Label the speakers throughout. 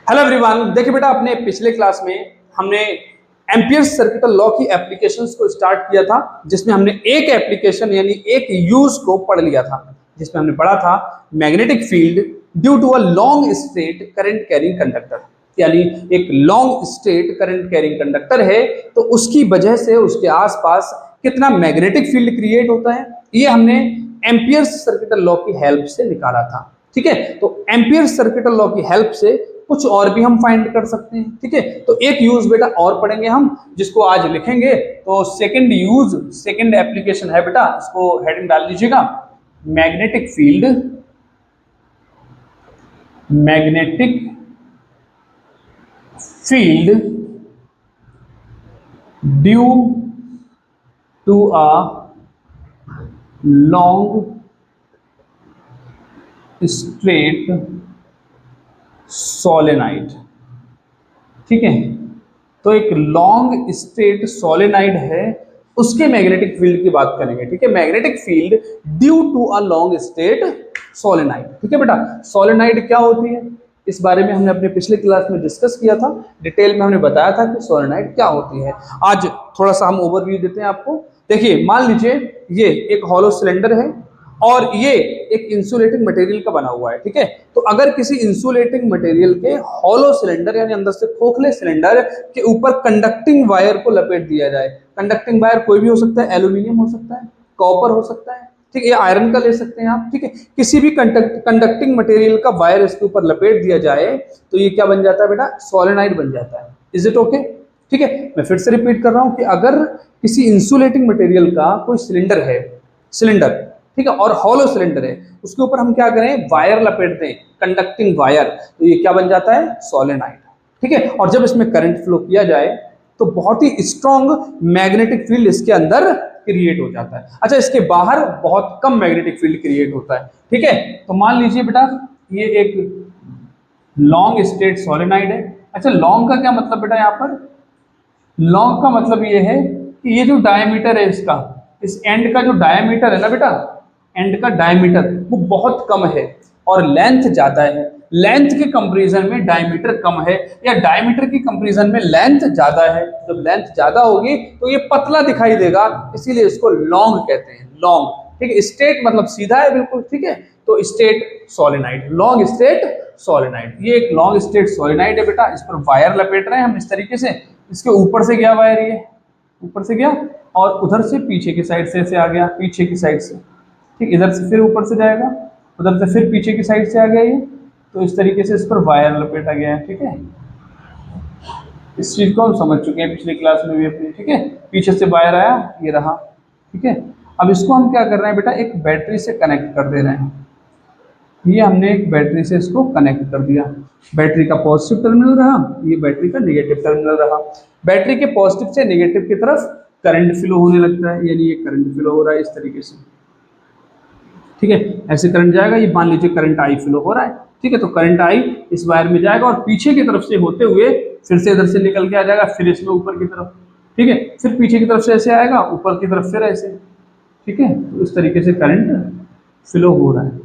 Speaker 1: Hello everyone, देखिए बेटा, अपने पिछले क्लास में हमने एम्पियर्स सर्किटल लॉ की एप्लीकेशंस को स्टार्ट किया था, जिसमें हमने एक एप्लीकेशन यानी एक यूज को पढ़ लिया था, जिसमें हमने पढ़ा था magnetic field due to a long straight current carrying conductor. यानी एक long straight current carrying conductor है तो उसकी वजह से उसके आसपास कितना मैग्नेटिक फील्ड क्रिएट होता है, ये हमने एम्पियर्स सर्किटल लॉ की हेल्प से निकाला था। ठीक है, तो एम्पियर्स सर्किटल लॉ की हेल्प से कुछ और भी हम फाइंड कर सकते हैं। ठीक है, तो एक यूज बेटा और पढ़ेंगे हम, जिसको आज लिखेंगे। तो सेकंड यूज, सेकंड एप्लीकेशन है बेटा, इसको हेडिंग डाल लीजिएगा, magnetic field, magnetic field due to a long straight solenoid. ठीक है, तो एक लॉन्ग स्ट्रेट सोलेनाइड है, उसके मैग्नेटिक फील्ड की बात करेंगे। ठीक है, magnetic field due to a long straight solenoid. ठीक है बेटा, सोलेनाइड क्या होती है इस बारे में हमने अपने पिछले क्लास में डिस्कस किया था, डिटेल में हमने बताया था कि सोलेनाइड क्या होती है। आज थोड़ा सा हम ओवरव्यू देते हैं आपको। देखिए, मान लीजिए ये एक हॉलो सिलेंडर है और ये एक इंसुलेटिंग मटेरियल का बना हुआ है। ठीक है, तो अगर किसी इंसुलेटिंग मटेरियल के हॉलो सिलेंडर यानी अंदर से खोखले सिलेंडर के ऊपर कंडक्टिंग वायर को लपेट दिया जाए, कंडक्टिंग वायर कोई भी हो सकता है, एल्यूमिनियम हो सकता है, कॉपर हो सकता है, ठीक है, ये आयरन का ले सकते हैं आप। ठीक है, किसी भी कंडक्टिंग मटेरियल का वायर इसके ऊपर लपेट दिया जाए तो ये क्या बन जाता है बेटा, सोलेनाइड बन जाता है। Is it okay? ठीक है, मैं फिर से रिपीट कर रहा हूं कि अगर किसी इंसुलेटिंग मटेरियल का कोई सिलेंडर है, सिलेंडर, ठीक है, और हॉलो सिलेंडर है, उसके ऊपर हम क्या करें, वायर लपेट दें, कंडक्टिंग वायर, तो ये क्या बन जाता है, सोलेनाइड। ठीक है, और जब इसमें करंट फ्लो किया जाए तो बहुत ही स्ट्रॉन्ग मैग्नेटिक फील्ड इसके अंदर क्रिएट हो जाता है। अच्छा, इसके बाहर बहुत कम मैग्नेटिक फील्ड क्रिएट होता है। ठीक है, तो मान लीजिए बेटा ये एक लॉन्ग स्ट्रेट सोलेनाइड है। अच्छा, लॉन्ग का क्या मतलब बेटा, यहाँ पर लॉन्ग का मतलब ये है कि ये जो डायमीटर है इसका, इस एंड का जो डायमीटर है ना बेटा, एंड का डायमीटर वो बहुत कम है और लेंथ ज्यादा है। लेंथ के कंपैरिजन में डायमीटर कम है, या डायमीटर की कंपैरिजन में लेंथ ज्यादा है। जब लेंथ ज्यादा होगी तो ये पतला दिखाई देगा, इसीलिए इसको लॉन्ग कहते हैं, लॉन्ग। ठीक है, स्ट्रेट मतलब सीधा है बिल्कुल। ठीक है, तो straight solenoid, long straight solenoid, ये एक लॉन्ग स्ट्रेट सोलेनाइड है बेटा। इस पर वायर लपेट रहे हैं हम इस तरीके से, इसके ऊपर से गया वायर, ये ऊपर से गया और उधर से पीछे की साइड से ऐसे आ गया, पीछे की साइड से। ठीक, इधर से फिर ऊपर से जाएगा, उधर से फिर पीछे की साइड से आ गया ये, तो इस तरीके से इस पर वायर लपेटा गया है। ठीक है, इस चीज को हम समझ चुके हैं पिछली क्लास में भी अपनी। ठीक है, पीछे से वायर आया, ये रहा। ठीक है, अब इसको हम क्या कर रहे हैं बेटा, एक बैटरी से कनेक्ट कर दे रहे हैं। ये हमने एक बैटरी से इसको कनेक्ट कर दिया, बैटरी का पॉजिटिव टर्मिनल रहा, ये बैटरी का नेगेटिव टर्मिनल रहा। बैटरी के पॉजिटिव से नेगेटिव की तरफ करंट फ्लो होने लगता है, यानी ये करंट फ्लो हो रहा है इस तरीके से। ठीक है, ऐसे करंट जाएगा, ये मान लीजिए करंट आई फ्लो हो रहा है। ठीक है, तो करंट आई इस वायर में जाएगा और पीछे की तरफ से होते हुए फिर से इधर से निकल के आ जाएगा, फिर इसमें ऊपर की तरफ। ठीक है, फिर पीछे की तरफ से ऐसे आएगा, ऊपर की तरफ फिर ऐसे। ठीक है, तो इस तरीके से करंट फ्लो हो रहा है।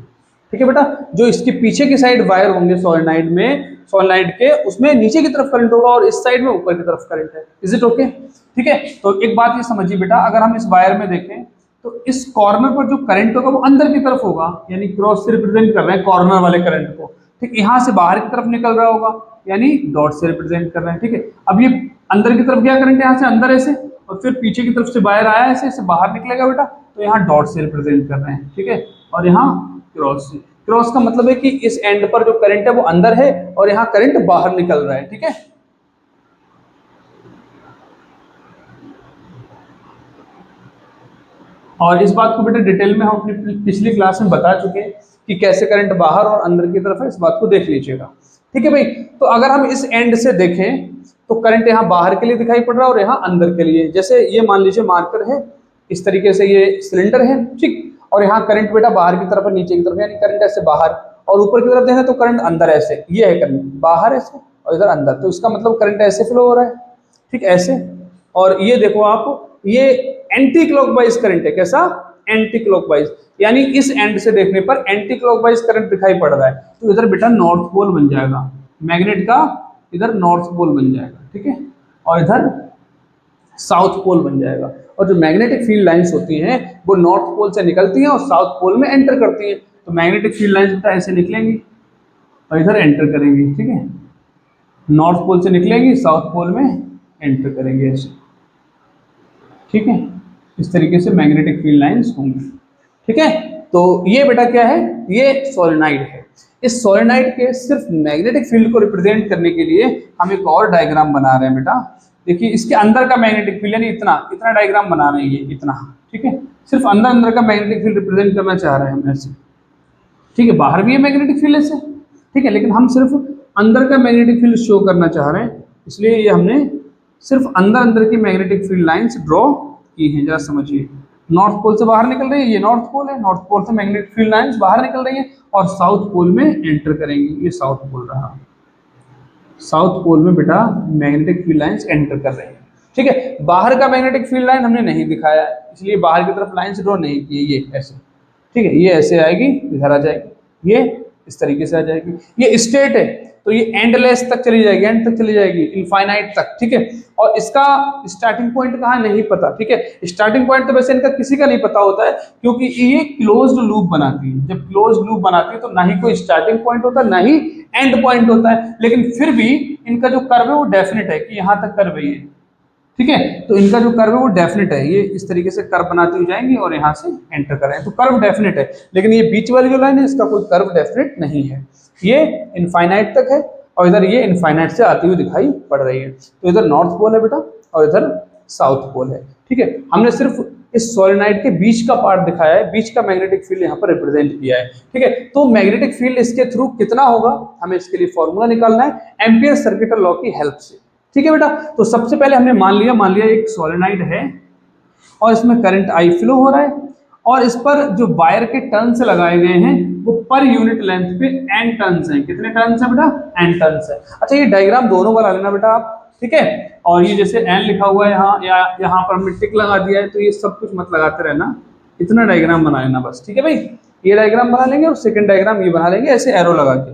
Speaker 1: ठीक है बेटा, जो इसके पीछे की साइड वायर होंगे सोलेनाइड में, सोलेनाइड के, उसमें नीचे की तरफ करंट होगा और इस साइड में ऊपर की तरफ करंट है। Is it okay? ठीक है, तो एक बात ये समझिए बेटा, अगर हम इस वायर में देखें तो इस कॉर्नर पर जो करंट होगा वो अंदर की तरफ होगा, यानी क्रॉस से रिप्रेजेंट कर रहे हैं कॉर्नर वाले करंट को। ठीक, यहाँ से बाहर की तरफ निकल रहा होगा, यानी डॉट से रिप्रेजेंट कर रहे हैं। ठीक है, अब ये अंदर की तरफ गया करंट, यहाँ से अंदर ऐसे, और फिर पीछे की तरफ से वायर आया ऐसे, इससे बाहर निकलेगा बेटा, तो यहाँ डॉट से रिप्रेजेंट कर रहे हैं। ठीक है, और यहाँ क्रॉस से। क्रॉस का मतलब है कि इस एंड पर जो करंट है वो अंदर है और यहाँ करंट बाहर निकल रहा है। ठीक है, और इस बात को बेटा डिटेल में हम अपनी पिछली क्लास में बता चुके हैं कि कैसे करंट बाहर और अंदर की तरफ है, इस बात को देख लीजिएगा। ठीक है भाई, तो अगर हम इस एंड से देखें तो करंट यहाँ बाहर के लिए दिखाई पड़ रहा है और यहाँ अंदर के लिए। जैसे ये मान लीजिए मार्कर है, इस तरीके से ये सिलेंडर है, ठीक, और यहाँ करंट बेटा बाहर की तरफ है, नीचे की तरफ, यानी करंट ऐसे बाहर, और ऊपर की तरफ देखें तो करंट अंदर ऐसे, ये है करंट बाहर ऐसे और इधर अंदर, तो इसका मतलब करंट ऐसे फ्लो हो रहा है। ठीक, ऐसे। और ये देखो आप, ये एंटी क्लॉकवाइज करंट है। कैसा? एंटी क्लॉकवाइज, यानी इस एंड से देखने पर एंटी क्लॉकवाइज करंट दिखाई पड़ रहा है, तो इधर बेटा नॉर्थ पोल बन जाएगा, मैग्नेट का इधर नॉर्थ पोल बन जाएगा, ठीक है, और इधर साउथ पोल बन जाएगा। और जो मैग्नेटिक फील्ड लाइंस होती हैं वो नॉर्थ पोल से निकलती हैं और साउथ पोल में एंटर करती हैं। तो मैग्नेटिक फील्ड लाइंस ऐसे निकलेंगी और इधर एंटर करेंगी, ठीक है, नॉर्थ पोल से निकलेंगी, साउथ पोल में एंटर करेंगे ऐसे, ठीक है। इस तरीके से मैग्नेटिक फील्ड लाइंस होंगी, ठीक है। तो ये बेटा क्या है, ये सोलेनाइड है। इस सोलेनाइड के सिर्फ मैग्नेटिक फील्ड को रिप्रेजेंट करने के लिए हम एक और डायग्राम बना रहे हैं बेटा। देखिए इसके अंदर का मैग्नेटिक फील्ड यानी इतना इतना डायग्राम बना रहे हैं, ये इतना, ठीक है, सिर्फ अंदर अंदर का मैग्नेटिक फील्ड रिप्रेजेंट करना चाह रहे हैं हम ऐसे, ठीक है। बाहर भी है मैग्नेटिक फील्ड ऐसे, ठीक है, लेकिन हम सिर्फ अंदर का मैग्नेटिक फील्ड शो करना चाह रहे हैं, इसलिए ये हमने सिर्फ अंदर अंदर की मैग्नेटिक फील्ड लाइंस ड्रॉ की हैं। जरा समझिए, नॉर्थ पोल से बाहर निकल रही है, ये नॉर्थ पोल है, नॉर्थ पोल से मैग्नेटिक फील्ड लाइंस बाहर निकल रही है और साउथ पोल में एंटर करेंगी, ये साउथ पोल रहा, साउथ पोल में बेटा मैग्नेटिक फील्ड लाइंस एंटर कर रही है, ठीक है। बाहर का मैग्नेटिक फील्ड लाइन हमने नहीं दिखाया है, इसलिए बाहर की तरफ लाइंस ड्रॉ नहीं की, ये ऐसे, ठीक है, ये ऐसे आएगी, इधर आ जाएगी, ये इस तरीके से आ जाएगी। ये स्टेट है तो ये एंडलेस तक चली जाएगी, एंड तक चली जाएगी, इनफाइनाइट तक, ठीक है। और इसका स्टार्टिंग पॉइंट कहाँ नहीं पता, ठीक है, स्टार्टिंग पॉइंट तो वैसे इनका किसी का नहीं पता होता है, क्योंकि ये क्लोज्ड लूप बनाती है। जब क्लोज्ड लूप बनाती है तो ना ही कोई स्टार्टिंग पॉइंट होता है ना ही एंड पॉइंट होता है, लेकिन फिर भी इनका जो कर्व है वो डेफिनेट है कि यहाँ तक कर्व है ये, ठीक है। तो इनका जो कर्व है वो डेफिनेट है, ये इस तरीके से कर्व बनाती हुई जाएंगी और यहाँ से एंटर करें, तो कर्व डेफिनेट है। लेकिन ये बीच वाली जो लाइन है इसका कोई कर्व डेफिनेट नहीं है, ये इनफाइनाइट तक है और इधर ये इनफाइनाइट से आती हुई दिखाई पड़ रही है। तो इधर नॉर्थ पोल है बेटा और इधर साउथ पोल है, ठीक है। हमने सिर्फ इस सोलेनाइड के बीच का पार्ट दिखाया है, बीच का मैग्नेटिक फील्ड यहाँ पर रिप्रेजेंट किया है, ठीक है। तो मैग्नेटिक फील्ड इसके थ्रू कितना होगा, हमें इसके लिए फॉर्मूला निकालना है एम्पियर सर्किटल लॉ की हेल्प से, ठीक है बेटा। तो सबसे पहले हमने मान लिया एक सोलेनाइड है और इसमें करंट आई फ्लो हो रहा है और इस पर जो वायर के टर्न्स लगाए गए हैं वो पर यूनिट लेंथ पे एन टर्न्स हैं। कितने टर्न्स हैं बेटा, एन टर्न्स है। अच्छा ये डायग्राम दोनों बना लेना बेटा आप, ठीक है। और ये जैसे एन लिखा हुआ है यहाँ या यहाँ पर हमने टिक लगा दिया है, तो ये सब कुछ मत लगाते रहना, इतना डायग्राम बना लेना बस, ठीक है भाई। ये डायग्राम बना लेंगे और सेकंड डायग्राम ये बना लेंगे ऐसे एरो लगा के,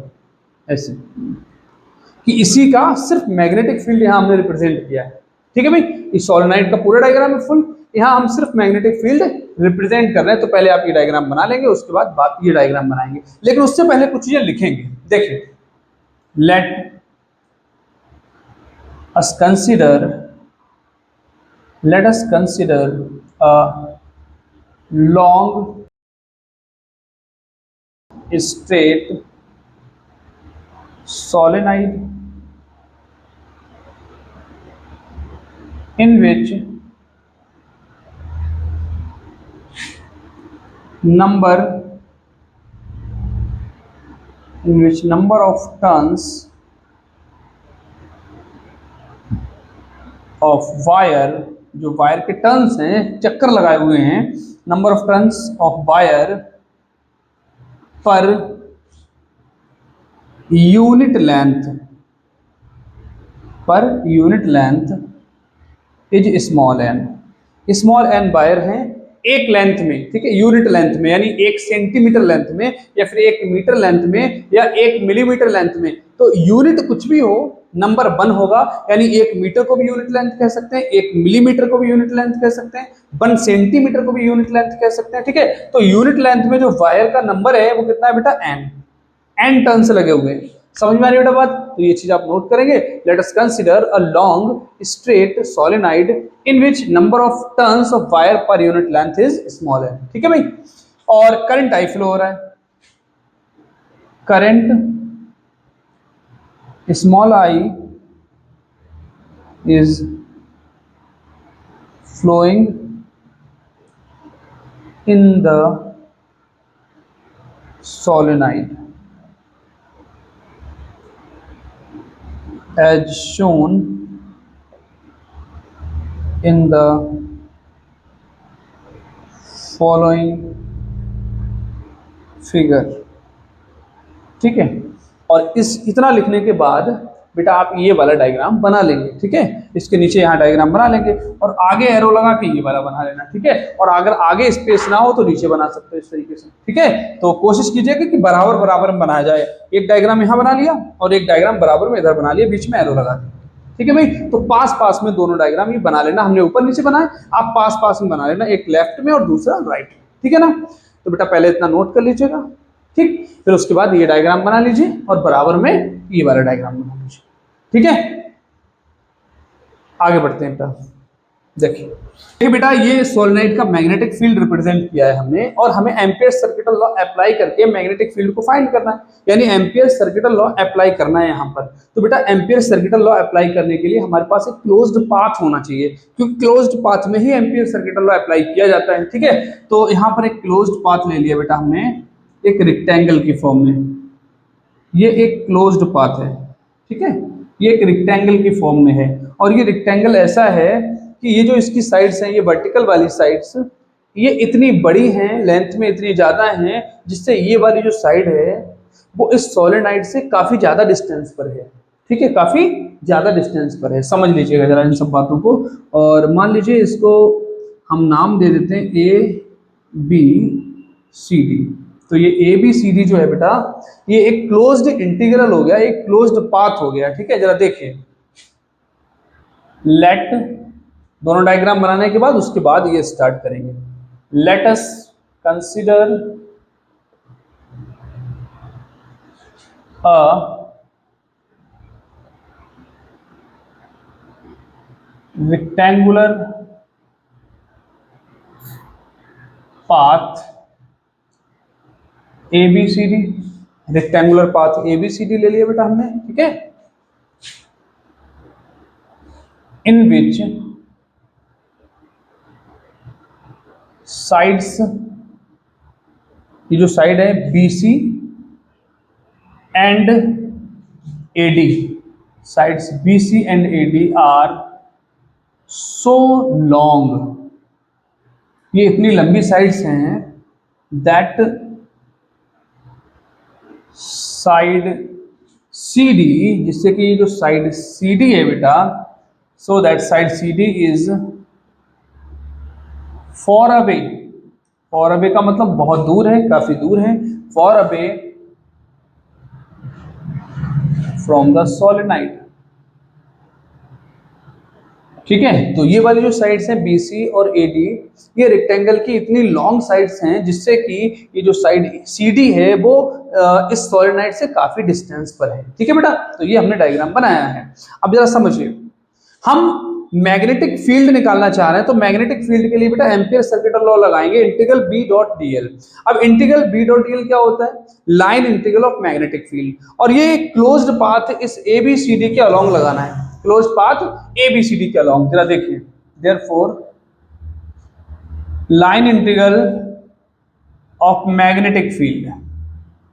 Speaker 1: ऐसे कि इसी का सिर्फ मैग्नेटिक फील्ड यहाँ हमने रिप्रेजेंट किया है, ठीक है भाई। इस सोलेनाइड का पूरा डायग्राम है फुल, यहाँ हम सिर्फ मैग्नेटिक फील्ड रिप्रेजेंट कर रहे हैं। तो पहले आप ये डायग्राम बना लेंगे, उसके बाद बात ये डायग्राम बनाएंगे, लेकिन उससे पहले कुछ चीजें लिखेंगे। देखिए, let us consider a long straight solenoid in which number of turns of wire, जो वायर के टर्न्स हैं, चक्कर लगाए हुए हैं, number of turns of wire per unit length is small N wire है एक लेंथ में, ठीक है, यूनिट लेंथ में, यानी 1 सेंटीमीटर लेंथ में या फिर 1 मीटर लेंथ में या 1 मिलीमीटर लेंथ में। तो यूनिट कुछ भी हो, नंबर 1 होगा, यानी 1 मीटर को भी यूनिट लेंथ कह सकते हैं, 1 मिलीमीटर को भी यूनिट लेंथ कह सकते हैं, 1 सेंटीमीटर को भी यूनिट लेंथ कह सकते हैं, ठीक है। तो यूनिट लेंथ में जो वायर का नंबर है वो कितना है बेटा, एन टर्न्स लगे हुए हैं। समझ में आ रही है बेटा बात, तो ये चीज आप नोट करेंगे। Let us consider a long straight solenoid in which number of turns of wire per unit length is small है, ठीक है भाई। और करंट आई फ्लो हो रहा है, current small I is flowing in the solenoid as shown in the following figure, ठीक है। और इस इतना लिखने के बाद बेटा आप ये वाला डायग्राम बना लेंगे, ठीक है। इसके नीचे यहाँ डायग्राम बना लेंगे और आगे एरो लगा के ये वाला बना लेना, ठीक है। और अगर आगे स्पेस ना हो तो नीचे बना सकते हो इस तरीके से, ठीक है। तो कोशिश कीजिएगा कि बराबर बराबर में बनाया जाए। एक डायग्राम यहाँ बना लिया और एक डायग्राम बराबर में इधर बना लिया, बीच में एरो लगा दिया, ठीक है भाई। तो पास पास में दोनों डायग्राम ये बना लेना, हमने ऊपर नीचे बनाए, आप पास पास में बना लेना, एक लेफ्ट में और दूसरा राइट में, ठीक है ना। तो बेटा पहले इतना नोट कर लीजिएगा, ठीक। फिर उसके बाद ये डायग्राम बना लीजिए और बराबर में ये वाला डायग्राम बना लीजिए, ठीक है। आगे बढ़ते हैं बेटा, देखिए बेटा ये सोलेनोइड का मैग्नेटिक फील्ड रिप्रेजेंट किया है हमने, और हमें एम्पियर सर्किटल लॉ अप्लाई करके मैग्नेटिक फील्ड को फाइंड करना है, यानी एम्पियर सर्किटल लॉ अप्लाई करना है यहाँ पर। तो बेटा एम्पियर सर्किटल लॉ अप्लाई करने के लिए हमारे पास एक क्लोज्ड पाथ होना चाहिए, क्योंकि क्लोज्ड पाथ में ही एम्पियर सर्किटल लॉ अप्लाई किया जाता है, ठीक है। तो यहाँ पर एक क्लोज्ड पाथ ले लिया बेटा हमने, एक रेक्टेंगल की फॉर्म में, ये एक क्लोज्ड पाथ है, ठीक है। ये एक रेक्टेंगल की फॉर्म में है, और ये रेक्टेंगल ऐसा है कि ये जो इसकी साइड्स हैं, ये वर्टिकल वाली साइड्स, ये इतनी बड़ी हैं, लेंथ में इतनी ज़्यादा हैं, जिससे ये वाली जो साइड है वो इस सोलेनोइड से काफ़ी ज़्यादा डिस्टेंस पर है, ठीक है, काफ़ी ज़्यादा डिस्टेंस पर है। समझ लीजिएगा जरा इन सब बातों को। और मान लीजिए इसको हम नाम दे देते हैं ABCD। तो ये ABCD जो है बेटा, ये एक क्लोज्ड इंटीग्रल हो गया, एक क्लोज्ड पाथ हो गया, ठीक है। जरा देखिए, लेट, दोनों डायग्राम बनाने के बाद उसके बाद ये स्टार्ट करेंगे। Late us consider a rectangular path ABCD। Rectangular path ABCD ले लिया बेटा हमने, ठीक है। इन विच साइड्स, ये जो साइड है BC and AD, sides BC and AD are so long, ये इतनी लंबी साइड्स हैं, दैट साइड CD, जिससे कि जो साइड CD है बेटा, so that side CD is for away, for away का मतलब बहुत दूर है, काफी दूर है, for away from the solenoid, ठीक है। तो ये वाली जो साइड्स हैं BC और AD, ये रेक्टेंगल की इतनी लॉन्ग साइड्स हैं, जिससे कि ये जो साइड CD है वो इस सोलेनोइड से काफी डिस्टेंस पर है, ठीक है बेटा। तो ये हमने डायग्राम बनाया है। अब जरा समझिए, हम मैग्नेटिक फील्ड निकालना चाह रहे हैं, तो मैग्नेटिक फील्ड के लिए बेटा एम्पियर सर्किटल लॉ लगाएंगे, इंटीग्रल B.dl। अब इंटीग्रल B.dl क्या होता है? Line integral of magnetic field, और ये क्लोज्ड पाथ इस ABCD के अलोंग लगाना है, क्लोज पाथ ABCD के अलोंग। जरा देखिए, therefore line integral of magnetic field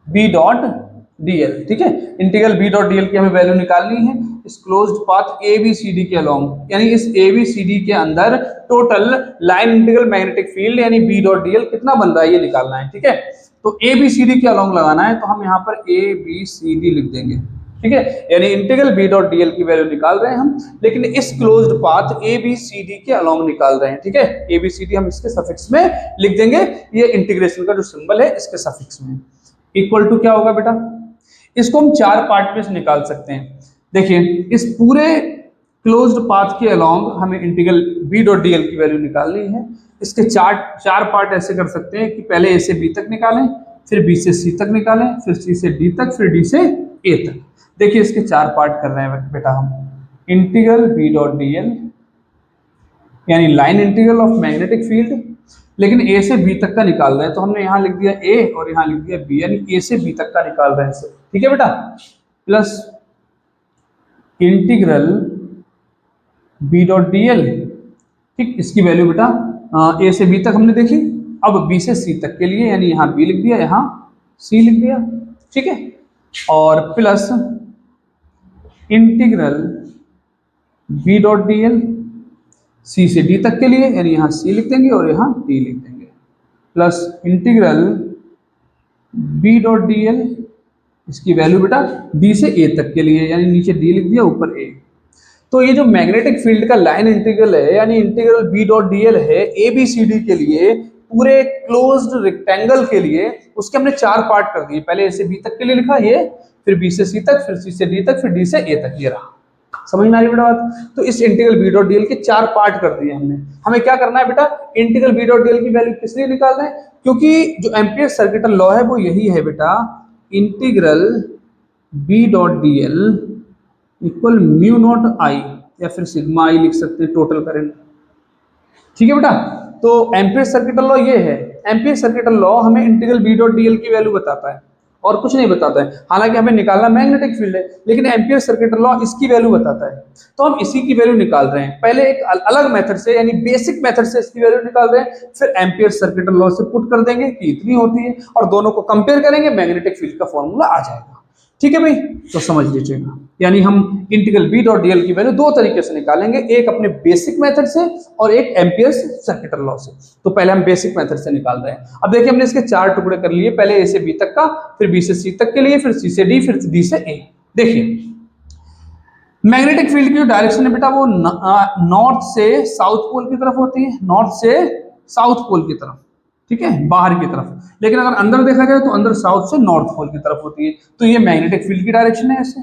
Speaker 1: B.dl, ठीक है। इंटीग्रल B.dl की हमें वैल्यू निकालनी है इस क्लोज्ड पाथ ABCD के अलोंग, यानी इस ABCD के अंदर total line integral magnetic field यानी B.dl कितना बन रहा है ये निकालना है, ठीक है। तो ABCD के अलोंग लगाना है, तो हम यहाँ पर ABCD लिख देंगे, ठीक है। यानी इंटीग्रल B.dl की वैल्यू निकाल रहे हैं हम, लेकिन इस क्लोज्ड पाथ ABCD के अलोंग निकाल रहे हैं, ठीक है। ABCD हम इसके सफिक्स में लिख देंगे, ये इंटीग्रेशन का जो सिंबल है इसके सफिक्स में। इक्वल टू क्या होगा बेटा, इसको हम चार पार्ट में से निकाल सकते हैं। देखिए, इस पूरे क्लोज्ड पाथ के अलोंग हमें इंटीग्रल B.dl की वैल्यू निकालनी है। इसके चार पार्ट ऐसे कर सकते हैं कि पहले A से B तक निकालें, फिर B से C तक निकालें, फिर C से D तक, फिर D से A तक। देखिए इसके चार पार्ट कर रहे हैं बेटा हम। इंटीग्रल B.dl यानी line integral of magnetic field, लेकिन A से B तक का निकाल रहे हैं, तो हमने यहाँ लिख दिया A और यहाँ लिख दिया B, यानी A से B तक का निकाल रहे हैं, ठीक है बेटा। प्लस इंटीग्रल B.dl, ठीक, इसकी वैल्यू बेटा A से B तक हमने देखी, अब B से C तक के लिए, यानी यहाँ B लिख दिया, यहाँ C लिख दिया, ठीक है। और प्लस इंटीग्रल B.dl C से D तक के लिए, यानी यहाँ C लिख देंगे और यहाँ D लिख देंगे, प्लस इंटीग्रल B.dl इसकी वैल्यू बेटा बी से ए तक के लिए, यानी नीचे डी लिख दिया ऊपर ए। तो ये जो मैग्नेटिक फील्ड का लाइन इंटीग्रल है, यानी integral B dot D L है ए बी सी डी के लिए, पूरे क्लोज्ड रेक्टेंगल के लिए, उसके हमने चार पार्ट कर दिए। पहले ए से बी तक के लिए लिखा ये, फिर बी से सी तक, फिर सी से डी तक, फिर डी से ए तक, ये रहा। समझ में आ रही बेटा बात? तो इस इंटीग्रल बी डॉट डीएल के चार पार्ट कर दिए हमने। हमें क्या करना है बेटा, इंटीग्रल बी डॉट डीएल की वैल्यू किस लिए निकालना है? क्योंकि जो एम्पियर सर्किटल लॉ है वो यही है बेटा, integral B dot DL equal mu naught I, या फिर सिग्मा आई लिख सकते हैं, टोटल करंट। ठीक है बेटा, तो एम्पियर सर्किटल लॉ ये है। एम्पियर सर्किटल लॉ हमें इंटीग्रल बी डॉट डीएल की वैल्यू बताता है और कुछ नहीं बताता है। हालांकि हमें निकालना मैग्नेटिक फील्ड है, लेकिन एम्पियर सर्किटल लॉ इसकी वैल्यू बताता है, तो हम इसी की वैल्यू निकाल रहे हैं। पहले एक अलग मेथड से, यानी बेसिक मेथड से इसकी वैल्यू निकाल रहे हैं, फिर एम्पियर सर्किटल लॉ से पुट कर देंगे कि इतनी होती है, और दोनों को कंपेयर करेंगे, मैग्नेटिक फील्ड का फॉर्मूला आ जाएगा। ठीक है भाई, तो समझ लीजिएगा। यानी हम इंटीग्रल बी डॉट डीएल की वैल्यू दो तरीके से निकालेंगे, एक अपने बेसिक मेथड से और एक एम्पियर सर्किटल लॉ से। तो पहले हम बेसिक मेथड से निकाल रहे हैं। अब देखिए, हमने इसके चार टुकड़े कर लिए, पहले ए से बी तक का, फिर बी से सी तक के लिए, फिर सी से डी, फिर डी से ए। देखिए, मैग्नेटिक फील्ड की जो डायरेक्शन है बेटा, वो नॉर्थ से साउथ पोल की तरफ होती है, नॉर्थ से साउथ पोल की तरफ, ठीक है, बाहर की तरफ। लेकिन अगर अंदर देखा जाए तो अंदर साउथ से नॉर्थ पोल की तरफ होती है। तो ये मैग्नेटिक फील्ड की डायरेक्शन है ऐसे,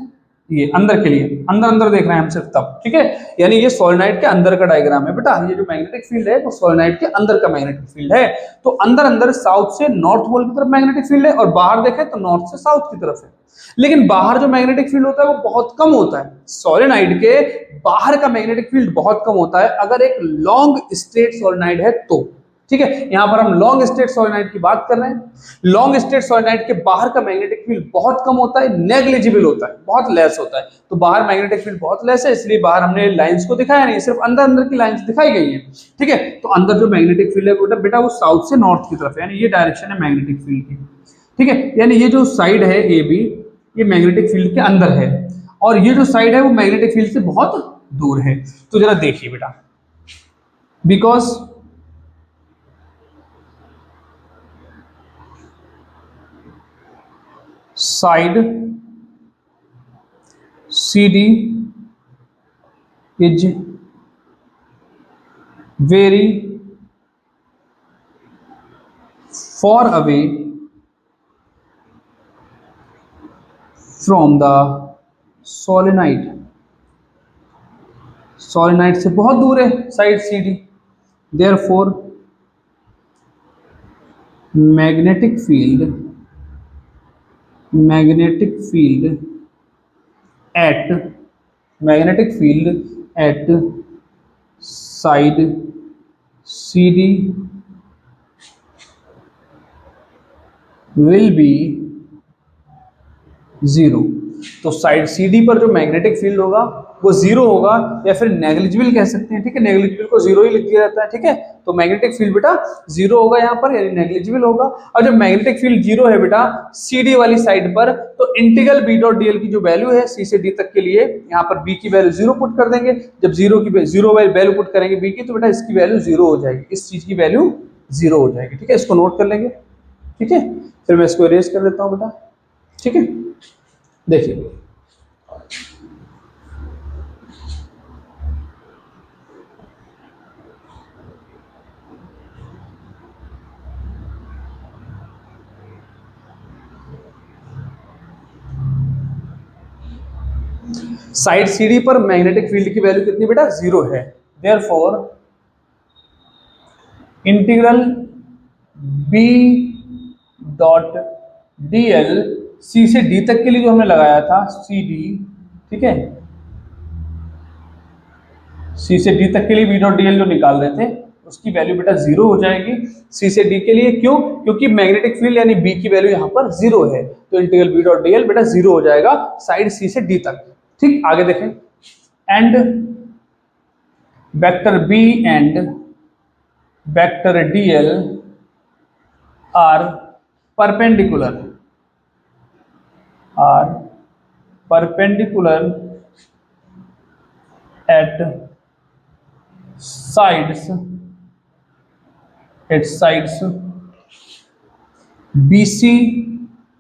Speaker 1: ये अंदर के लिए, अंदर अंदर देख रहे हैं हम सिर्फ तब, ठीक है। यानी ये सोलेनोइड के अंदर का डायग्राम है बेटा, ये जो मैग्नेटिक फील्ड है वो सोलेनोइड के अंदर का मैग्नेटिक फील्ड है। तो अंदर अंदर साउथ से नॉर्थ पोल की तरफ मैग्नेटिक फील्ड है, और बाहर देखें तो नॉर्थ से साउथ की तरफ है। लेकिन बाहर जो मैग्नेटिक फील्ड होता है वो बहुत कम होता है। सोलेनोइड के बाहर का मैग्नेटिक फील्ड बहुत कम होता है अगर एक लॉन्ग स्ट्रेट सोलेनोइड है तो। ठीक है, यहां पर हम लॉन्ग स्ट्रेट सोलेनोइड की बात कर रहे हैं। लॉन्ग स्ट्रेट सोलेनोइड के बाहर का मैग्नेटिक फील्ड बहुत कम होता है, नेग्लिजिबल होता है, बहुत लेस होता है। तो बाहर मैग्नेटिक फील्ड बहुत लेस है, इसलिए बाहर हमने लाइंस को दिखाया नहीं, सिर्फ अंदर अंदर की लाइंस दिखाई गई है। ठीक है, तो अंदर जो मैग्नेटिक फील्ड है बेटा वो साउथ से नॉर्थ की तरफ है, यानी ये डायरेक्शन है मैग्नेटिक फील्ड की। ठीक है, यानी ये जो साइड है ए बी, ये मैग्नेटिक फील्ड के अंदर है, और ये जो साइड है वो मैग्नेटिक फील्ड से बहुत दूर है। तो जरा देखिए बेटा, because side CD is very far away from the solenoid, solenoid से बहुत दूर है side CD, therefore magnetic field at side CD will be 0। तो साइड CD पर जो मैग्नेटिक फील्ड होगा वो 0 होगा, या फिर नेग्लिजिबल कह सकते हैं। ठीक है, नेग्लिजिबल को 0 ही लिख दिया जाता है। ठीक है, तो मैग्नेटिक फील्ड बेटा 0 होगा यहाँ पर, यानी नेग्लिजिबल होगा। और जब मैग्नेटिक फील्ड 0 है बेटा CD वाली साइड पर, तो इंटीग्रल बी डॉट डीएल की जो वैल्यू है सी से डी तक के लिए, यहाँ पर बी की वैल्यू 0 पुट कर देंगे। जब 0 वैल्यू पुट करेंगे बी की, तो बेटा इसकी वैल्यू 0 हो जाएगी, इस चीज की वैल्यू 0 हो जाएगी। ठीक है, इसको नोट कर लेंगे। ठीक है, फिर मैं इसको इरेज कर देता हूँ बेटा। ठीक है, देखिए साइड CD पर मैग्नेटिक फील्ड की वैल्यू कितनी बेटा 0 है। Therefore integral B dot DL C से डी तक के लिए जो हमने लगाया था CD, ठीक है, सी से डी तक के लिए बी डॉट डीएल जो निकाल रहे थे उसकी वैल्यू बेटा 0 हो जाएगी सी से डी के लिए। क्यों? क्योंकि मैग्नेटिक फील्ड यानी बी की वैल्यू यहाँ पर 0 है, तो इंटीग्रल बी डॉट डीएल बेटा 0 हो जाएगा साइड सी से डी तक। ठीक, आगे देखें, and vector B and vector DL are perpendicular at sides BC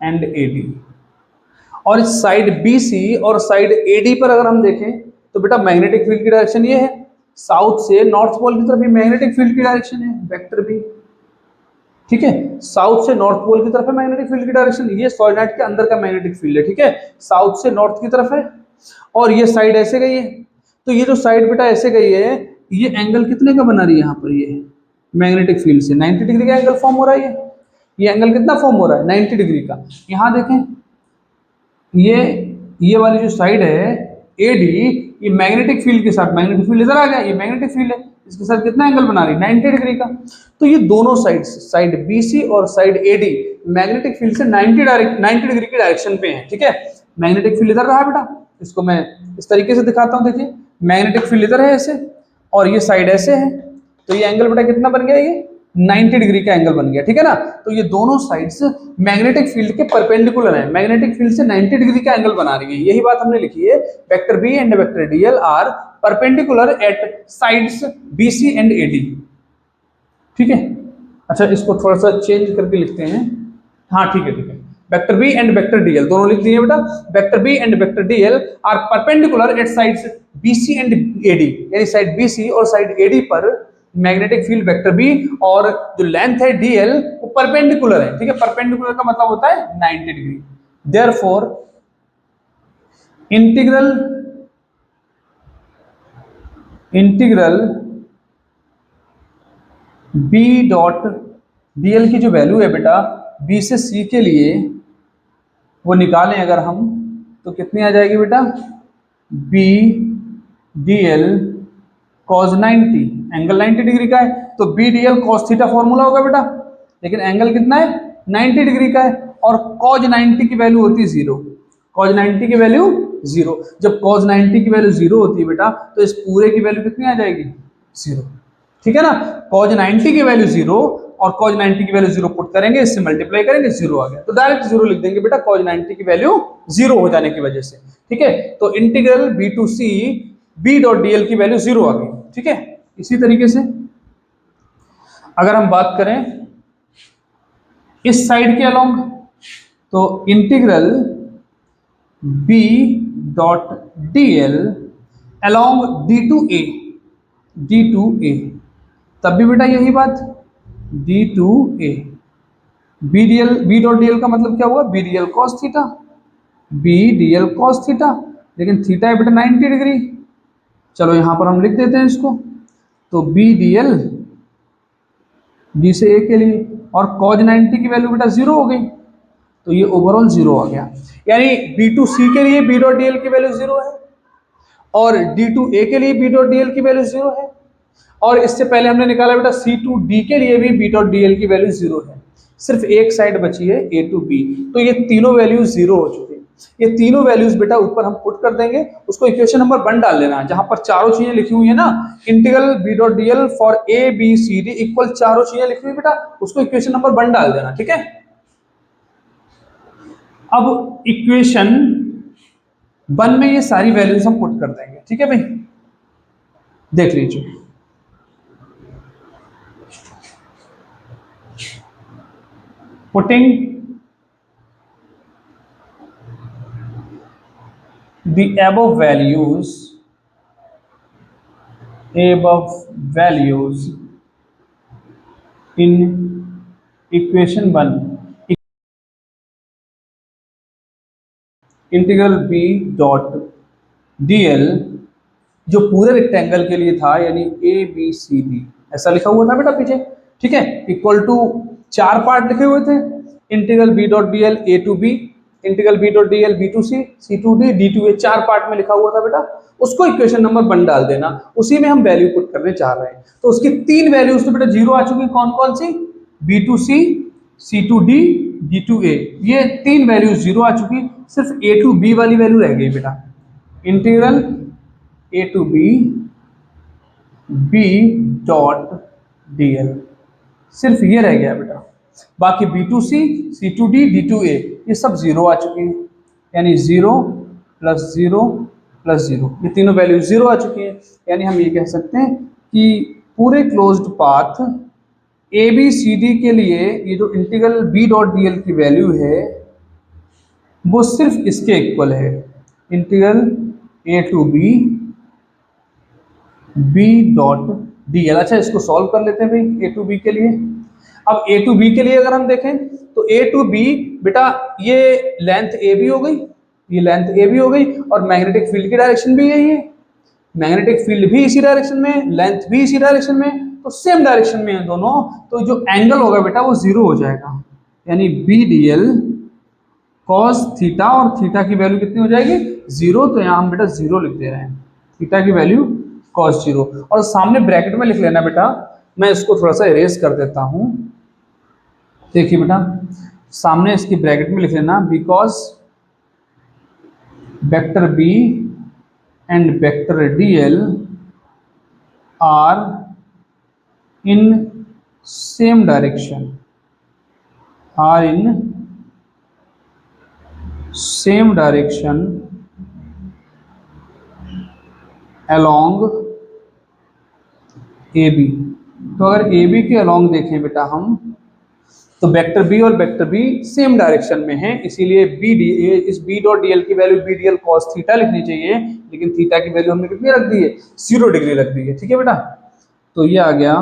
Speaker 1: and AD। और इस साइड बी सी और साइड ए डी पर अगर हम देखें तो बेटा मैग्नेटिक फील्ड की डायरेक्शन ये है, साउथ से नॉर्थ पोल की तरफ मैग्नेटिक फील्ड की डायरेक्शन है वेक्टर बी। ठीक है, साउथ से नॉर्थ पोल की तरफ है मैग्नेटिक फील्ड की डायरेक्शन, ये सोलेनोइड के अंदर का मैग्नेटिक फील्ड है। ठीक है, साउथ से नॉर्थ की तरफ है और ये साइड ऐसे गई है। तो ये जो साइड बेटा ऐसे गई है, ये एंगल कितने का बना रही है यहाँ पर, ये मैग्नेटिक फील्ड से 90 डिग्री का एंगल फॉर्म हो रहा है। ये एंगल कितना फॉर्म हो रहा है, 90 डिग्री का। यहाँ देखें, ये वाली जो साइड है ए डी, ये मैग्नेटिक फील्ड के साथ, मैग्नेटिक फील्ड इधर आ गया, ये मैग्नेटिक फील्ड है, इसके साथ कितना एंगल बना रही है, 90 डिग्री का। तो ये दोनों साइड, साइड बी सी और side A D magnetic field से 90 डिग्री की डायरेक्शन पे है। ठीक है, मैग्नेटिक फील्ड इधर रहा बेटा, इसको मैं इस तरीके से दिखाता हूँ। देखिए मैग्नेटिक फील्ड इधर है ऐसे, और ये साइड ऐसे है, तो ये एंगल बेटा कितना बन गया, ये 90 डिग्री का एंगल बन गया। ठीक है ना, तो ये दोनों साइड्स मैग्नेटिक फील्ड के परपेंडिकुलर है, मैग्नेटिक फील्ड से 90 डिग्री का एंगल बना रही है। यही बात हमने लिखी है, vector B and vector DL are perpendicular at sides BC and AD. ठीक है, अच्छा इसको थोड़ा सा चेंज करके लिखते हैं। हाँ ठीक है, ठीक है, vector B and vector DL दोनों लिख दिए बेटा। Vector B and vector DL are perpendicular at sides BC and AD, यानी साइड बीसी और साइड एडी पर मैग्नेटिक फील्ड वेक्टर बी और जो लेंथ है डीएल वो परपेंडिकुलर है। ठीक है, परपेंडिकुलर का मतलब होता है 90 degree. Therefore integral B dot DL की जो वैल्यू है बेटा बी से सी के लिए वो निकालें अगर हम, तो कितनी आ जाएगी बेटा, B D L cos 90, angle 90 degree का है, तो B D L cos theta formula होगा बेटा, लेकिन एंगल कितना है 90 डिग्री का है, और कॉज 90 की वैल्यू होती है 0। कॉज 90 की वैल्यू 0, जब कॉज 90 की वैल्यू 0 होती है बेटा, तो इस पूरे की वैल्यू कितनी आ जाएगी, 0। ठीक है ना, कॉज 90 की वैल्यू 0 और कॉज 90 की वैल्यू 0 पुट करेंगे, इससे मल्टीप्लाई करेंगे, 0 आ गया, तो डायरेक्ट 0 लिख देंगे बेटा, कॉज 90 की वैल्यू 0 हो जाने की वजह से। ठीक है, तो integral B to C B dot DL की वैल्यू 0 आ गई। ठीक है, इसी तरीके से अगर हम बात करें इस साइड के अलोंग, तो integral B dot DL along D to A, तब भी बेटा यही बात, D to A, B D L, B dot D L का मतलब क्या हुआ, B D L cos theta, B D L cos theta, लेकिन थीटा है बेटा 90 डिग्री। चलो यहां पर हम लिख देते हैं इसको, तो बी डी एल बी से ए के लिए, और कॉज 90 की वैल्यू बेटा 0 हो गई, तो ये ओवरऑल 0 आ गया। यानी बी टू सी के लिए बी डॉट डी एल की वैल्यू 0 है, और डी टू ए के लिए बी डॉट डी एल की वैल्यू 0 है, और इससे पहले हमने निकाला बेटा सी टू डी के लिए भी बी डॉट डी एल की वैल्यू 0 है। सिर्फ एक साइड बची है ए टू बी, तो ये तीनों वैल्यू 0 हो चुकी है। ये तीनों वैल्यूज बेटा ऊपर हम पुट कर देंगे, उसको इक्वेशन नंबर 1 डाल लेना, जहां पर चारों चीजें लिखी हुई है ना, integral B dot D L for A B C D equal चारों चीजें लिखी हुई बेटा, उसको इक्वेशन नंबर 1 डाल देना। ठीक है, अब इक्वेशन 1 में ये सारी वैल्यूज हम पुट कर देंगे। ठीक है भाई, देख लीजिए, putting the above values in equation 1, integral b dot dl जो पूरे रेक्टेंगल के लिए था, यानी ए बी सी डी ऐसा लिखा हुआ था बेटा पीछे। ठीक है, इक्वल टू 4 पार्ट लिखे हुए थे, integral B dot D L A to B, integral B dot D L B to C to D, D to A, 4 part में लिखा हुआ था बेटा, उसको इक्वेशन नंबर 1 डाल देना, उसी में हम वैल्यू पुट करने चाह रहे हैं। तो उसकी 3 वैल्यूज तो बेटा 0 आ चुकी, कौन कौन सी, B to C to D, D to A, ये 3 वैल्यूज 0 आ चुकी, सिर्फ ए टू बी वाली वैल्यू रह गई बेटा, integral A to B dot D L, सिर्फ ये रह गया बेटा, बाकी B to C to D, D to A ये सब 0 आ चुकी हैं, यानी 0 प्लस 0 प्लस 0, ये तीनों वैल्यू 0 आ चुकी हैं। यानी हम ये कह सकते हैं कि पूरे closed path A B C D के लिए ये जो integral B dot D L की वैल्यू है वो सिर्फ इसके इक्वल है, integral A to B dot D L. अच्छा, इसको सॉल्व कर लेते हैं भाई ए टू बी के लिए। अब ए टू बी के लिए अगर हम देखें तो ए टू बी, बेटा ये लेंथ ए बी हो गई, ये लेंथ ए बी हो गई, और मैग्नेटिक फील्ड की डायरेक्शन भी यही है, मैग्नेटिक फील्ड भी इसी डायरेक्शन में, लेंथ भी इसी डायरेक्शन में, तो सेम डायरेक्शन में है दोनों, तो जो एंगल होगा बेटा वो जीरो हो जाएगा, यानी B D L cos theta, और थीटा की वैल्यू कितनी हो जाएगी, जीरो। तो यहाँ हम बेटा जीरो लिख दे रहे हैं, थीटा की वैल्यू कॉस जीरो, और सामने ब्रैकेट में लिख लेना बेटा, मैं इसको थोड़ा सा इरेज कर देता हूं। देखिए बेटा, सामने इसकी ब्रैकेट में लिख लेना, because vector B and vector D L are in same direction, are in same direction along A B. तो अगर ए बी के अलॉन्ग देखें बेटा हम, तो वेक्टर बी और वेक्टर बी सेम डायरेक्शन में है, इसीलिए बी डी इस बी डॉट डी एल की value B D L cos theta लिखनी चाहिए, लेकिन थीटा की वैल्यू हमने कितनी रख दी है, 0 डिग्री रख दी है। ठीक है बेटा, तो ये आ गया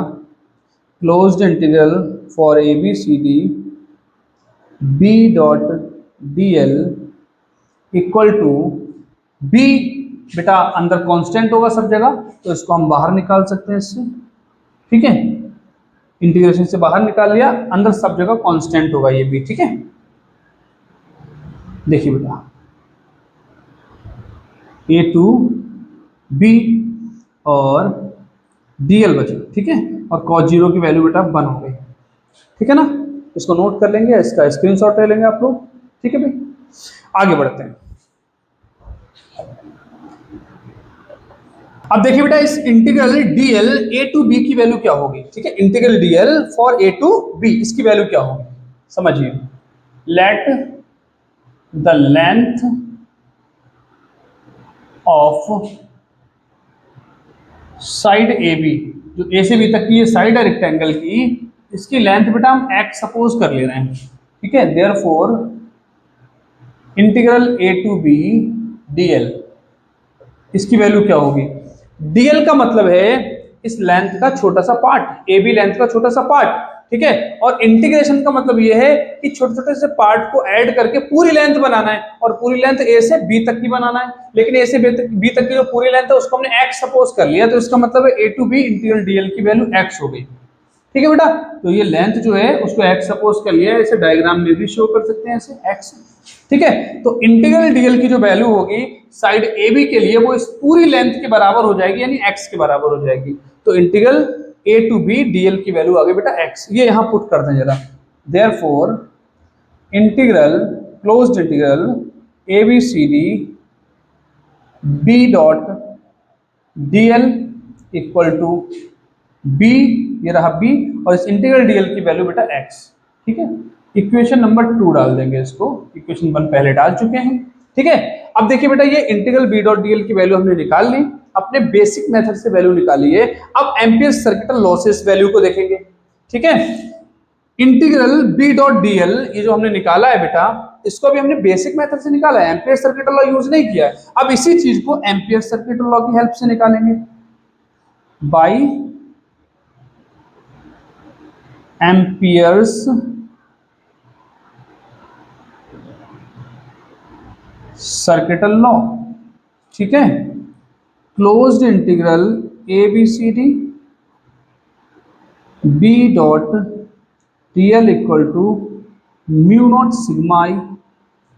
Speaker 1: closed integral for A B C D B dot D L equal to B, बेटा अंदर कांस्टेंट होगा सब जगह, तो इसको हम बाहर निकाल सकते हैं इससे। ठीक है, इंटीग्रेशन से बाहर निकाल लिया, अंदर सब जगह कांस्टेंट होगा ये भी। ठीक है, देखिए बेटा ए टू बी और डी एल बचे। ठीक है, और कॉस जीरो की वैल्यू बेटा 1 हो गई। ठीक है ना, इसको नोट कर लेंगे, इसका स्क्रीनशॉट ले लेंगे आप लोग। ठीक है भाई, आगे बढ़ते हैं। अब देखिए बेटा, इस integral DL A to B की वैल्यू क्या होगी। ठीक है, integral DL for A to B, इसकी वैल्यू क्या होगी समझिए। Let the length of side A B, जो ए से बी तक की ये साइड है रेक्टेंगल की, इसकी लेंथ बेटा हम एक्स सपोज कर ले रहे हैं। ठीक है, therefore integral A to B DL, इसकी वैल्यू क्या होगी। डीएल का मतलब है इस लेंथ का छोटा सा पार्ट, ए बी लेंथ का छोटा सा पार्ट। ठीक है, और इंटीग्रेशन का मतलब ये है कि छोटे छोटे से पार्ट को ऐड करके पूरी लेंथ बनाना है, और पूरी लेंथ ए से बी तक की बनाना है, लेकिन ए से बी तक की जो पूरी लेंथ है उसको हमने एक्स सपोज कर लिया, तो इसका मतलब है ए टू बी इंटीग्रल डीएल की वैल्यू एक्स हो गई। ठीक है बेटा, तो ये लेंथ जो है उसको एक्स सपोज कर लिया है, इसे डायग्राम में भी शो कर सकते हैं ऐसे एक्स। ठीक है, तो इंटीग्रल डीएल की जो वैल्यू होगी साइड ए बी के लिए वो इस पूरी लेंथ के बराबर हो जाएगी, यानी एक्स के बराबर हो जाएगी। तो integral A to B DL की वैल्यू आ गई बेटा एक्स, ये यहां पुट कर दें जरा। Therefore integral closed integral A B C D B dot DL equal to B, ये रहा बी, और इस इंटीग्रल डीएल की वैल्यू बेटा एक्स। ठीक है, इक्वेशन नंबर 2 डाल देंगे इसको, इक्वेशन 1 पहले डाल चुके हैं। ठीक है, अब देखिए बेटा ये इंटीग्रल बी डॉट डीएल की वैल्यू हमने निकाल ली, अपने बेसिक मेथड से वैल्यू निकाली है। अब एम्पियर सर्किटल लॉसेस वैल्यू को देखेंगे। ठीक है, इंटीग्रल बी डॉट डीएल ये जो हमने निकाला है बेटा, इसको भी हमने बेसिक मेथड से निकाला है, एम्पियर सर्किटल लॉ यूज नहीं किया है। अब इसी चीज को एम्पियर सर्किटल लॉ की हेल्प से निकालेंगे, बाई एम्पियर्स सर्किटल लॉ। ठीक है, closed integral A B C D B dot DL equal to mu naught sigma I.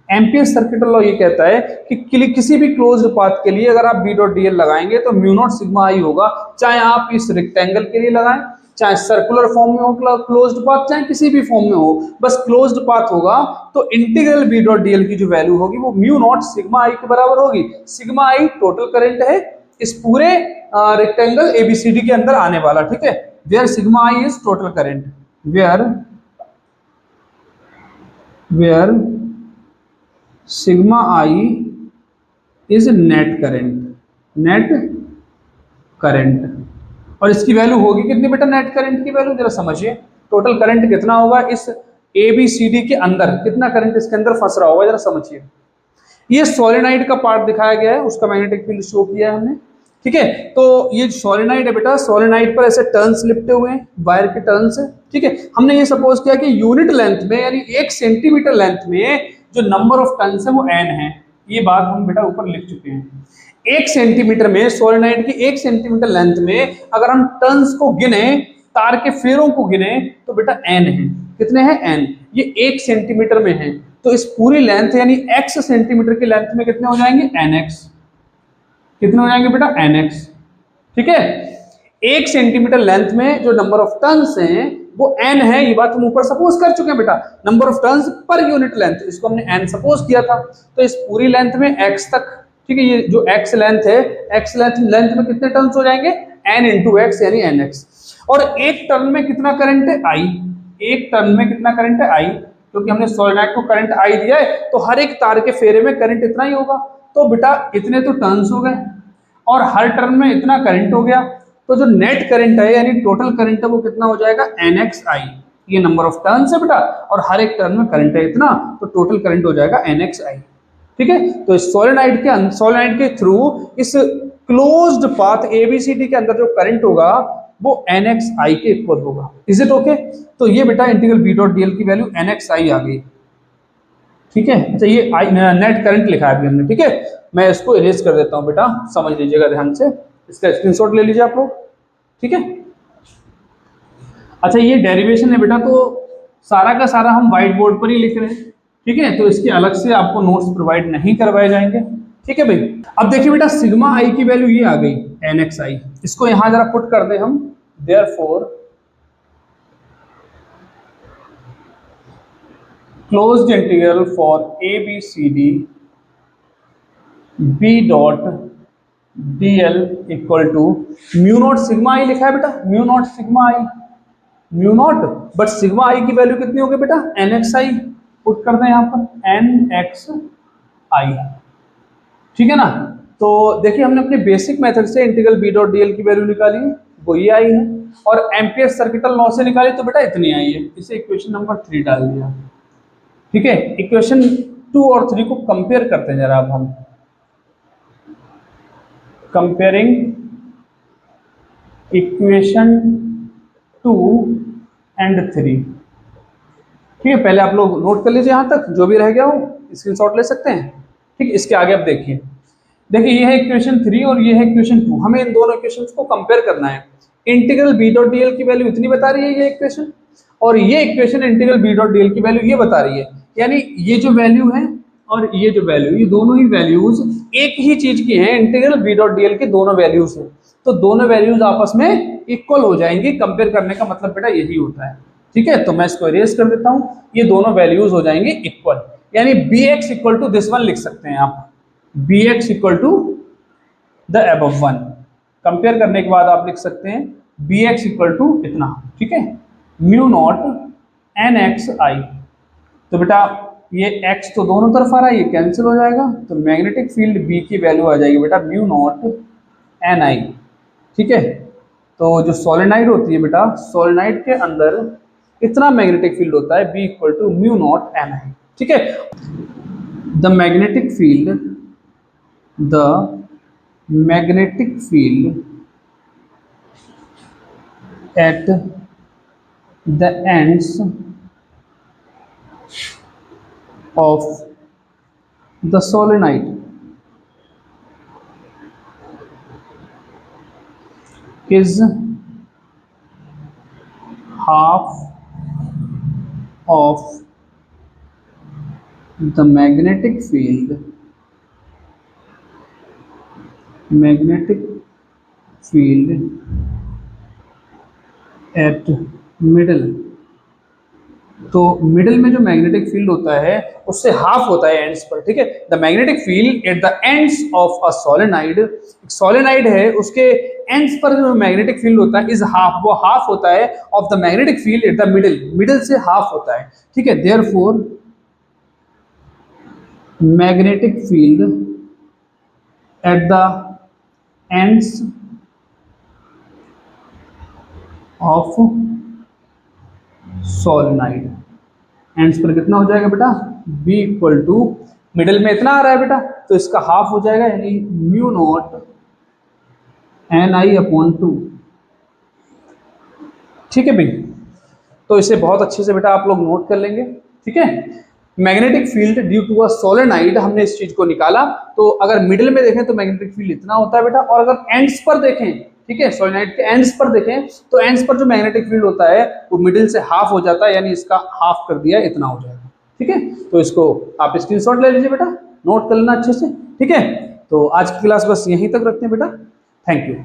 Speaker 1: Ampere circuital law ये कहता है कि किसी भी क्लोज्ड पाथ के लिए अगर आप बी डॉट डीएल लगाएंगे तो म्यू नॉट सिग्मा आई होगा, चाहे आप इस रेक्टेंगल के लिए लगाएं, चाहे सर्कुलर फॉर्म में हो क्लोज्ड पाथ, चाहे किसी भी फॉर्म में हो, बस क्लोज्ड पाथ होगा तो इंटीग्रल बी डॉट डीएल की जो वैल्यू होगी वो म्यू नॉट सिग्मा आई के बराबर होगी। सिग्मा आई टोटल करंट है इस पूरे रेक्टेंगल एबीसीडी के अंदर आने वाला। ठीक है, where sigma I is total current, where sigma I is net current, net current. और इसकी वैल्यू होगी कितनी बेटा, नेट करंट की वैल्यू जरा समझिए, टोटल करंट कितना होगा इस ए बी सी डी के अंदर कितना करंट इसके अंदर फंस रहा होगा, जरा समझिए। ये सोलेनाइड का पार्ट दिखाया गया है, उसका मैग्नेटिक फील्ड शो किया है हमने, ठीक है। तो ये सोलेनाइड है बेटा, सोलेनाइड पर ऐसे टर्न्स लिपटे हुए हैं, वायर के टर्न्स है, ठीक है। हमने ये सपोज किया कि यूनिट लेंथ में यानी 1 सेंटीमीटर लेंथ में जो नंबर ऑफ टर्न्स है वो n है। ये बात हम बेटा ऊपर लिख चुके हैं। 1 सेंटीमीटर में, सोलेनाइड की 1 सेंटीमीटर लेंथ में अगर हम टर्न्स को गिने, तार के फेरों को गिने, तो बेटा n है। कितने हैं? n। ये 1 सेंटीमीटर में है, तो इस पूरी लेंथ यानी x सेंटीमीटर की लेंथ में कितने हो जाएंगे? nx। कितने हो जाएंगे बेटा? nx, ठीक है। 1 सेंटीमीटर लेंथ में जो नंबर ऑफ टर्न्स हैं वो n है, ये बात हम ऊपर सपोज कर चुके हैं बेटा। Number of turns per unit length, इसको हमने n सपोज किया था। तो इस पूरी लेंथ में x तक, ठीक है, ये जो x लेंथ है, x लेंथ में कितने टर्न्स हो जाएंगे? n इंटू एक्स यानी nx। और एक टर्न में कितना करंट है? I। एक टर्न में कितना करंट है? I, क्योंकि हमने सोलेनोइड को करंट I दिया है, तो हर एक तार के फेरे में करंट इतना ही होगा। तो बेटा इतने तो टर्न्स हो गए और हर टर्न में इतना करंट हो गया, तो जो नेट करंट है यानी टोटल करंट है वो कितना हो जाएगा? NXI। ये नंबर ऑफ टर्न्स है बेटा, और हर एक टर्न में करंट है इतना, तो टोटल करंट हो जाएगा NXI, ठीक है। तो इस सोलेनोइड के थ्रू इस क्लोज्ड पाथ ABCD के अंदर जो करंट होगा वो NXI के इक्वल होगा। Is it okay? तो ये बेटा इंटीग्रल B डॉट DL की वैल्यू NXI आ गई, ठीक है। अच्छा, ये नेट करंट लिखा है अभी हमने, ठीक है। मैं इसको इरेज कर देता हूं बेटा, समझ लीजिएगा ध्यान से, इसका स्क्रीनशॉट ले लीजिए आप लोग, ठीक है। अच्छा, ये डेरिवेशन है बेटा, तो सारा का सारा हम व्हाइट बोर्ड पर ही लिख रहे हैं, ठीक है। तो इसके अलग से आपको नोट्स प्रोवाइड नहीं करवाए जाएंगे, ठीक है भाई। अब देखिए बेटा, सिग्मा आई की वैल्यू ये आ गई NXI। इसको यहां जरा पुट कर दे हम, therefore closed integral for ABCD B dot DL equal to mu naught sigma I लिखा है बेटा, mu naught sigma I, mu naught, but sigma I की वैल्यू कितनी होगी बेटा? NXI। पुट कर दें यहाँ पर NXI, ठीक है ना। तो देखिए, हमने अपने बेसिक मेथड से इंटीग्रल B डॉट DL की वैल्यू निकाली है, वो ये आई है, और एम्पियर सर्किटल लॉ से निकाली तो बेटा इतनी आई है। इसे इक्वेशन नंबर 3 डाल दिया, ठीक है। इक्वेशन 2 और 3 को कंपेयर करते हैं जरा अब हम, कंपेयरिंग इक्वेशन 2 एंड 3, ठीक है। पहले आप लोग नोट कर लीजिए, यहां तक जो भी रह गया हो स्क्रीनशॉट ले सकते हैं, ठीक है। इसके आगे आप देखिए, ये है इक्वेशन 3 और ये है इक्वेशन 2। हमें इन दोनों इक्वेशंस को कंपेयर करना है। इंटीग्रल B डॉट DL की वैल्यू इतनी बता रही है ये इक्वेशन, और ये equation integral B dot DL की वैल्यू ये बता रही है। यानी ये जो वैल्यू है और ये जो वैल्यू, ये दोनों ही वैल्यूज एक ही चीज की हैं, इंटीग्रल B डॉट DL की दोनों वैल्यूज हैं। तो दोनों वैल्यूज आपस में इक्वल हो जाएंगी। कंपेयर करने का मतलब बेटा यही होता है, ठीक है। तो मैं इसको इरेज कर देता हूं, ये दोनों वैल्यूज हो जाएंगे इक्वल, यानी Bx equal to this one लिख सकते हैं आप, Bx equal to the above one. Compare करने के बाद आप लिख सकते हैं Bx इक्वल टू इतना, ठीक है, म्यू नॉट NXI। तो बेटा ये x तो दोनों तरफ आ रहा है, ये कैंसिल हो जाएगा, तो मैग्नेटिक फील्ड B की वैल्यू आ जाएगी बेटा म्यू नॉट NI, ठीक है। तो जो सोलेनाइड होती है बेटा, सोलेनाइड के अंदर इतना मैग्नेटिक फील्ड होता है B equal to mu naught NI, ठीक है। The magnetic field, the magnetic field at the ends of the solenoid is half of the magnetic field at middle। तो मिडिल में जो मैग्नेटिक फील्ड होता है उससे हाफ होता है एंड्स पर, ठीक है। The magnetic field at the ends of a solenoid, solenoid है उसके एंड्स पर जो मैग्नेटिक फील्ड होता है इज हाफ, वो हाफ होता है of the magnetic field at the middle, middle से हाफ होता है, ठीक है। Therefore magnetic field at the ends of solenoid ends पर कितना हो जाएगा बेटा, b इक्वल टू, मिडिल में इतना आ रहा है बेटा, तो इसका हाफ हो जाएगा, यानी mu not an I upon 2। ठीक है भाई, तो इसे बहुत अच्छे से बेटा आप लोग नोट कर लेंगे। ठीक है, magnetic field due to a solenoid, हमने इस चीज को निकाला। तो अगर मिडिल में देखें तो मैग्नेटिक फील्ड इतना होता है बेटा, और अगर एंड्स पर देखें, ठीक है, सोलेनाइड के एंड्स पर देखें, तो एंड्स पर जो मैग्नेटिक फील्ड होता है वो मिडिल से हाफ हो जाता है, यानी इसका हाफ कर दिया, इतना हो जाएगा। ठीक है, तो इसको आप स्क्रीनशॉट ले लीजिए बेटा, नोट कर लेना अच्छे से। ठीक है, तो आज की क्लास बस यहीं तक रखते हैं बेटा, थैंक यू।